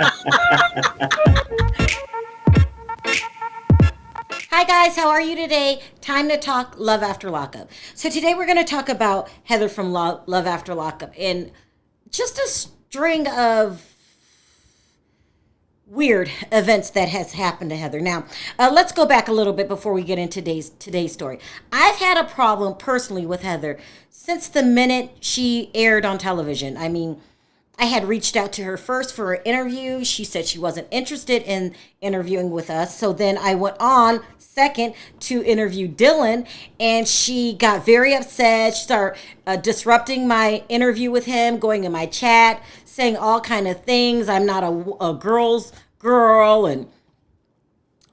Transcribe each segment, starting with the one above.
Hi guys, how are you today? Time to talk Love After Lockup. So today we're going to talk about Heather from Love After Lockup and just a string of weird events that has happened to Heather. Now, let's go back a little bit before we get into today's story. I've had a problem personally with Heather since the minute she aired on television. I mean, I had reached out to her first for an interview. She said she wasn't interested in interviewing with us. So then I went on second to interview Dylan, and she got very upset. She started disrupting my interview with him, going in my chat, saying all kind of things. I'm not a girl's girl and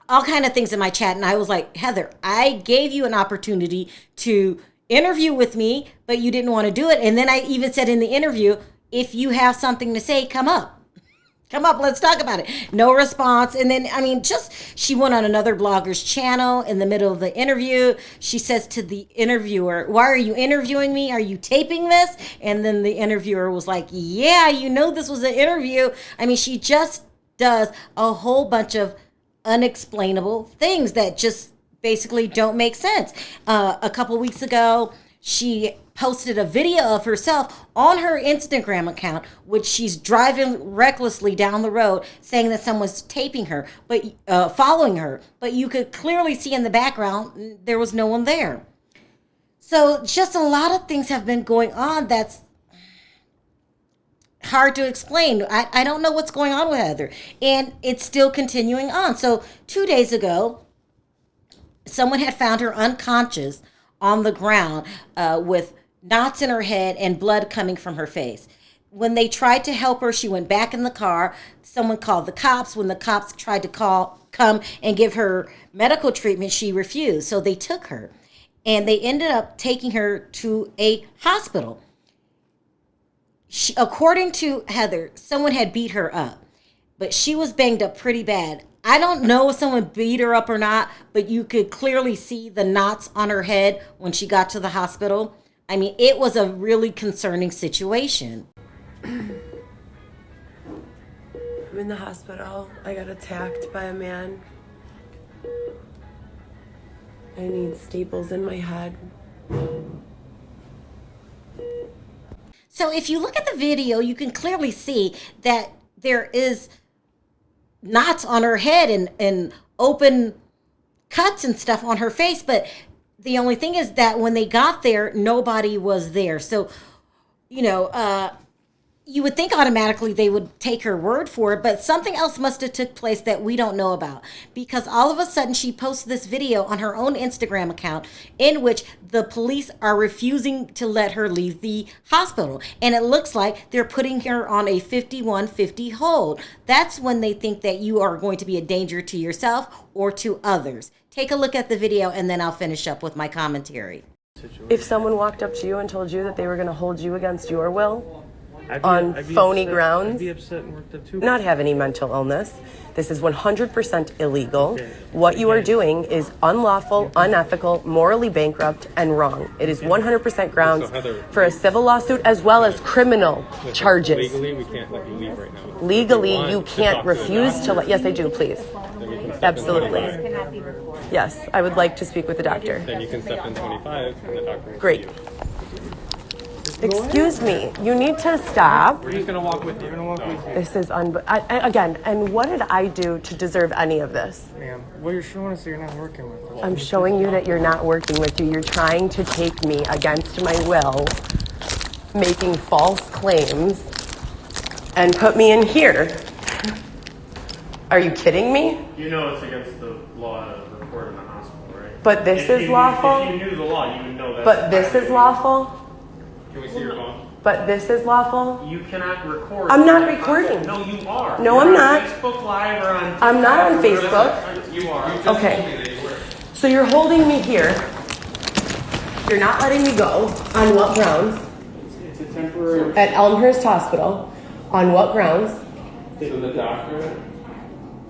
all kind of things in my chat. And I was like, Heather, I gave you an opportunity to interview with me, but you didn't want to do it. And then I even said in the interview, if you have something to say, come up. Come up, let's talk about it. No response. And then, I mean, she went on another blogger's channel in the middle of the interview. She says to the interviewer, why are you interviewing me? Are you taping this? And then the interviewer was like, yeah, you know this was an interview. I mean, she just does a whole bunch of unexplainable things that just basically don't make sense. A couple weeks ago, she posted a video of herself on her Instagram account, which she's driving recklessly down the road, saying that someone's taping her, but following her. But you could clearly see in the background there was no one there. So just a lot of things have been going on that's hard to explain. I don't know what's going on with Heather, and it's still continuing on. So 2 days ago, someone had found her unconscious on the ground with knots in her head and blood coming from her face. When they tried to help her, she went back in the car. Someone called the cops. When the cops tried to come and give her medical treatment, she refused. So they took her, and they ended up taking her to a hospital. According to Heather, someone had beat her up, but she was banged up pretty bad. I don't know if someone beat her up or not, but you could clearly see the knots on her head when she got to the hospital. I mean, it was a really concerning situation. I'm in the hospital. I got attacked by a man. I need staples in my head. So if you look at the video, you can clearly see that there is knots on her head and open cuts and stuff on her face. But the only thing is that when they got there, nobody was there. So, you would think automatically they would take her word for it, but something else must have took place that we don't know about, because all of a sudden she posted this video on her own Instagram account in which the police are refusing to let her leave the hospital. And it looks like they're putting her on a 5150 hold. That's when they think that you are going to be a danger to yourself or to others. Take a look at the video and then I'll finish up with my commentary. If someone walked up to you and told you that they were going to hold you against your will, on phony grounds, I'd be upset and worked up too. Not have any mental illness. This is 100% illegal. Okay. What you are doing is unlawful, unethical, morally bankrupt, and wrong. It is 100% grounds So, Heather, for a civil lawsuit as well as criminal charges. Legally, we can't let you leave right now. Legally, If you want to can't talk to the refuse to doctor, let. Yes, I do, please. then we can step in Absolutely. 25. Yes, I would like to speak with the doctor. Then you can step in 25 and the doctor will Great. see you. Excuse me, you need to stop. We're just going to walk with you. We're going to walk with you. This is again, and what did I do to deserve any of this? Ma'am, what you're showing us that you're not working with us. I'm showing you that you're not working with you. You're trying to take me against my will, making false claims, and put me in here. Are you kidding me? You know it's against the law to report in the hospital, right? But this is lawful? If you knew the law, you would know that. But this is lawful? Can we see your phone? But this is lawful? You cannot record. I'm not recording. No, you are. No, You're I'm on not. Facebook Live or on. I'm not on TikTok or Facebook. whatever. You are. You just Okay. told me that you were. So you're holding me here. You're not letting me go. On what grounds? It's a temporary. At Elmhurst Hospital. On what grounds? So the doctor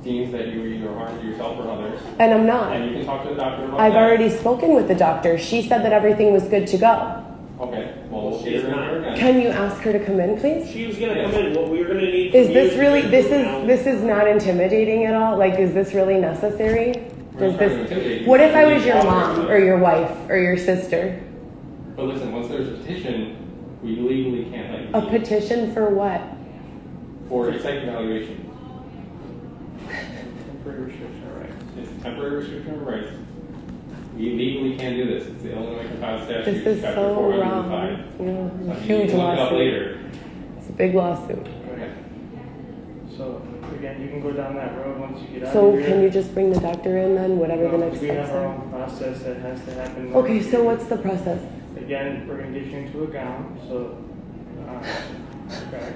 deems that you either harmed yourself or others, And I'm not. and you can talk to the doctor about I've that. already spoken with the doctor. She said that everything was good to go. Okay, well, She's not. Can you ask her to come in, please? She was gonna come in. What we were gonna need. Is this really? This is not intimidating at all. Like, is this really necessary? Does this? What if I was your mom or your wife or your sister? But listen, once there's a petition, we legally can't let you. A petition for what? For a psych evaluation. Temporary restriction of rights. It's temporary restriction of rights. We legally can't do this. It's the Illinois Compiled Statute, This is Chapter so 405. wrong. You Huge can look it up lawsuit. later. It's a big lawsuit. Okay. So again, you can go down that road once you get out So of here. can you just bring the doctor in then, whatever the next We steps have our are? own process that has to happen. Okay, so what's the process? Again, we're gonna get you into a gown. So, okay.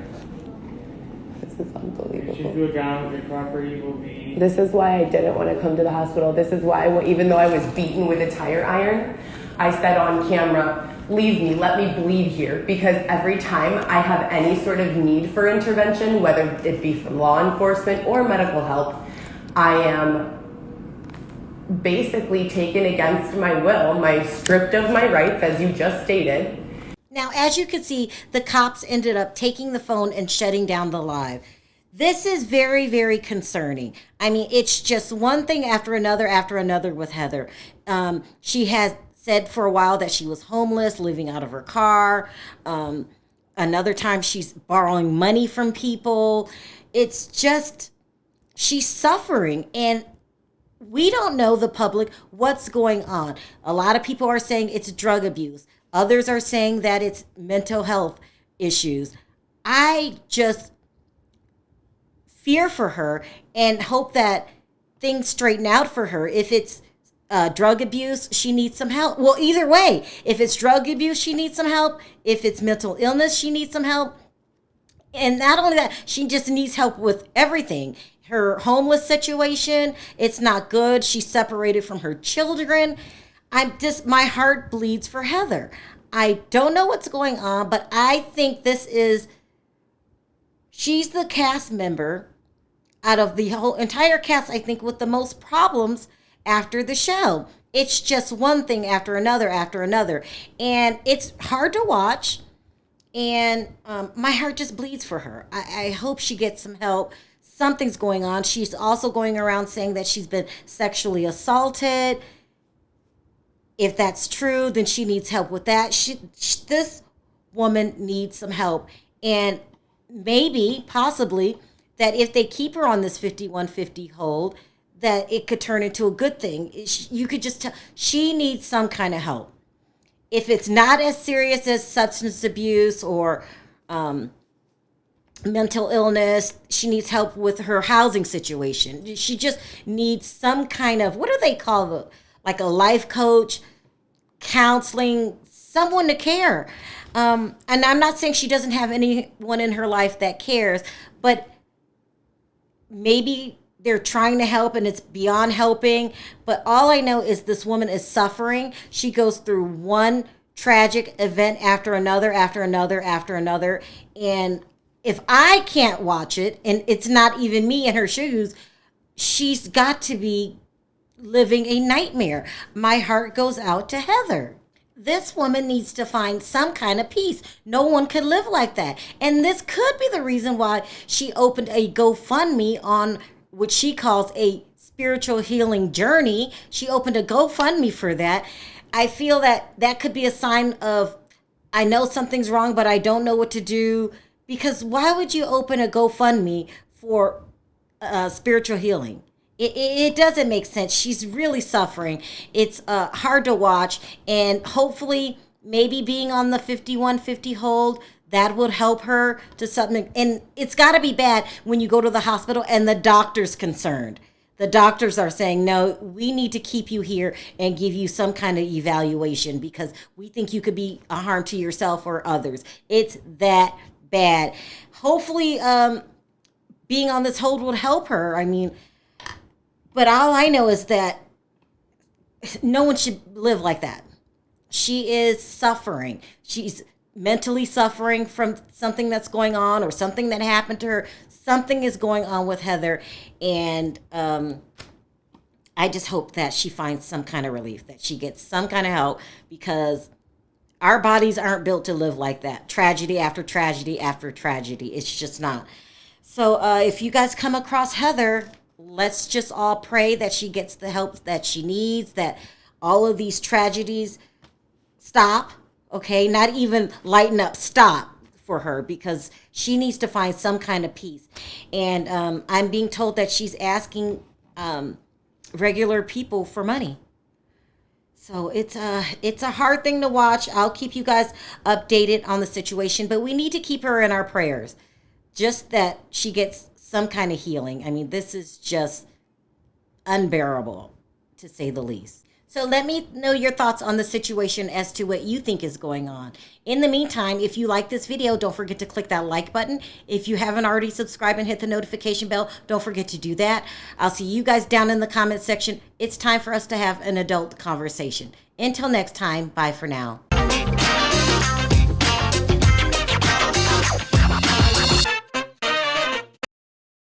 This is Get you unbelievable. into a gown. Your property will be. This is why I didn't want to come to the hospital. This is why, even though I was beaten with a tire iron, I said on camera, leave me, let me bleed here. Because every time I have any sort of need for intervention, whether it be from law enforcement or medical help, I am basically taken against my will, stripped of my rights, as you just stated. Now, as you can see, the cops ended up taking the phone and shutting down the live. This is very, very concerning. I mean, it's just one thing after another with Heather. She has said for a while that she was homeless, living out of her car. Another time she's borrowing money from people. It's just, she's suffering. And we don't know, the public, what's going on. A lot of people are saying it's drug abuse. Others are saying that it's mental health issues. I just fear for her and hope that things straighten out for her. If it's drug abuse, she needs some help. Well, either way, if it's drug abuse, she needs some help. If it's mental illness, she needs some help. And not only that, she just needs help with everything. Her homeless situation, it's not good. She's separated from her children. My heart bleeds for Heather. I don't know what's going on, but I think she's the cast member out of the whole entire cast, I think, with the most problems after the show. It's just one thing after another. And it's hard to watch. And my heart just bleeds for her. I hope she gets some help. Something's going on. She's also going around saying that she's been sexually assaulted. If that's true, then she needs help with that. This woman needs some help. And maybe, possibly, that if they keep her on this 5150 hold, that it could turn into a good thing. You could just tell she needs some kind of help. If it's not as serious as substance abuse or mental illness, she needs help with her housing situation. She just needs some kind of, what do they call it? Like a life coach, counseling, someone to care. And I'm not saying she doesn't have anyone in her life that cares, but maybe they're trying to help and it's beyond helping. But all I know is this woman is suffering. She goes through one tragic event after another. And if I can't watch it, and it's not even me in her shoes, she's got to be living a nightmare. My heart goes out to Heather. This woman needs to find some kind of peace. No one could live like that. And this could be the reason why she opened a GoFundMe on what she calls a spiritual healing journey. She opened a GoFundMe for that. I feel that could be a sign of, I know something's wrong, but I don't know what to do. Because why would you open a GoFundMe for spiritual healing? It doesn't make sense. She's really suffering. It's hard to watch. And hopefully, maybe being on the 5150 hold, that would help her to something. And it's got to be bad when you go to the hospital and the doctor's concerned. The doctors are saying, no, we need to keep you here and give you some kind of evaluation because we think you could be a harm to yourself or others. It's that bad. Hopefully, being on this hold would help her. I mean, but all I know is that no one should live like that. She is suffering. She's mentally suffering from something that's going on or something that happened to her. Something is going on with Heather. And I just hope that she finds some kind of relief, that she gets some kind of help, because Our bodies aren't built to live like that. Tragedy after tragedy after tragedy. It's just not. So if you guys come across Heather, let's just all pray that she gets the help that she needs, that all of these tragedies stop, okay? Not even lighten up, stop for her, because she needs to find some kind of peace. And I'm being told that she's asking regular people for money. So it's a hard thing to watch. I'll keep you guys updated on the situation, but we need to keep her in our prayers. Just that she gets some kind of healing. I mean, this is just unbearable, to say the least. So let me know your thoughts on the situation as to what you think is going on. In the meantime, if you like this video, don't forget to click that like button. If you haven't already subscribed and hit the notification bell, don't forget to do that. I'll see you guys down in the comment section. It's time for us to have an adult conversation. Until next time, bye for now.